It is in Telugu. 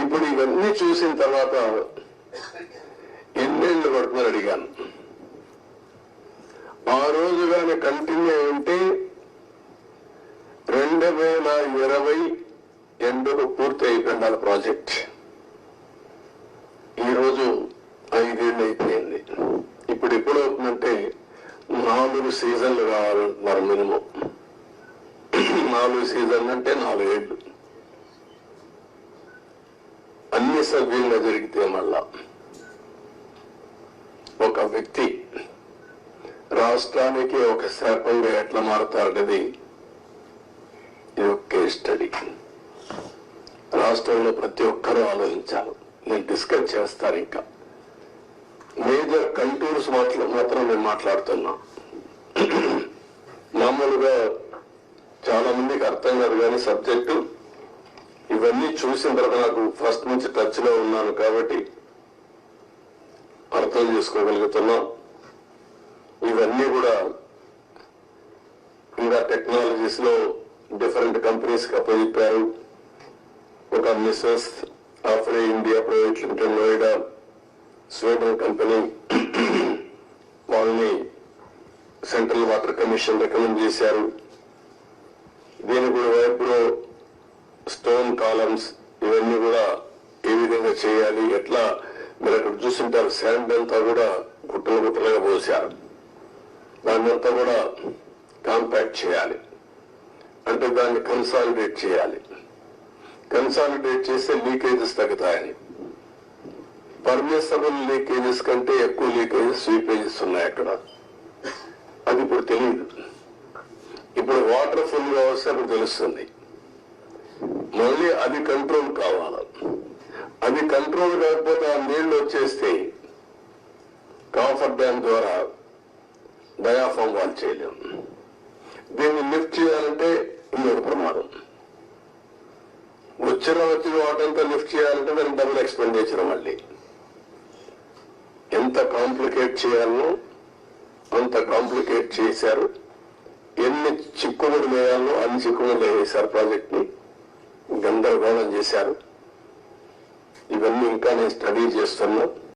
ఇప్పుడు ఇవన్నీ చూసిన తర్వాత ఎన్నేళ్ళు పడుతుందని అడిగాను. ఆ రోజు కానీ కంటిన్యూ ఉంటే 2020 ఎండుకు పూర్తి అయిపోయింది ప్రాజెక్ట్. ఈరోజు 5 ఏళ్ళు అయిపోయింది. ఇప్పుడు ఎప్పుడు అవుతుందంటే 4 సీజన్లు కావాలంటున్నారు మినిమం. 4 సీజన్లు అంటే 4 ఏళ్ళు. అన్ని సభ్యులుగా జరిగితే మళ్ళా ఒక వ్యక్తి రాష్ట్రానికి ఒక శాపంగా ఎట్లా మారుతారనేది ఇది ఒక కేస్ స్టడీ. రాష్ట్రంలో ప్రతి ఒక్కరూ ఆలోచించాలి. నేను డిస్కస్ చేస్తాను. ఇంకా మేజర్ కంటూర్స్ మాత్రం నేను మాట్లాడుతున్నా. మామూలుగా చాలా మందికి అర్థం కాదు కానీ సబ్జెక్టు ఇవన్నీ చూసిన తర్వాత నాకు ఫస్ట్ నుంచి టచ్ లో ఉన్నాను కాబట్టి అర్థం చేసుకోగలుగుతున్నా. ఇవన్నీ కూడా ఇంకా టెక్నాలజీస్ లో డిఫరెంట్ కంపెనీస్ కి అప్పచెప్పారు. ఒక మిసెస్ Afry India private limited Noida Sweden company, వాళ్ళని సెంట్రల్ వాటర్ కమిషన్ రికమెండ్ చేశారు. దీని కూడా వైబ్రో స్టోన్ కాలమ్స్ ఇవన్నీ కూడా ఏ విధంగా చేయాలి, ఎట్లా మీరు అక్కడ చూసింటారు. శాండ్ అంతా కూడా గుట్టలు గుట్టలుగా పోసారు. దాన్ని అంతా కూడా కాంపాక్ట్ చేయాలి. అంటే దాన్ని కన్సాలిడేట్ చేయాలి. కన్సాలిడేట్ చేస్తే లీకేజెస్ తగ్గుతాయని. పర్మిసబుల్ లీకేజెస్ కంటే ఎక్కువ లీకేజెస్ స్వీపేజెస్ ఉన్నాయి అక్కడ. అది ఇప్పుడు తెలియదు. ఇప్పుడు వాటర్ ఫుల్ గా వస్తే అప్పుడు తెలుస్తుంది. మళ్ళీ అది కంట్రోల్ కావాలి. అది కంట్రోల్ కాకపోతే ఆ నీళ్లు వచ్చేస్తే కాఫర్ డ్యామ్ ద్వారా డయాఫామ్ వాల్ చేయలేము. దీన్ని లిఫ్ట్ చేయాలంటే ఇంకొక ప్రమాదం. వచ్చిన వాటంతా లిఫ్ట్ చేయాలంటే దానికి డబుల్ ఎక్స్పెండిచర్. మళ్ళీ ఎంత కాంప్లికేట్ చేయాలనో అంత కాంప్లికేట్ చేశారు. ఎన్ని చిక్కుముడు వేయాలో అన్ని చిక్కుముడు వేశారు. ప్రాజెక్ట్ ని గందరగోళం చేశారు. ఇవన్నీ ఇంకా నేను స్టడీ చేస్తున్నా.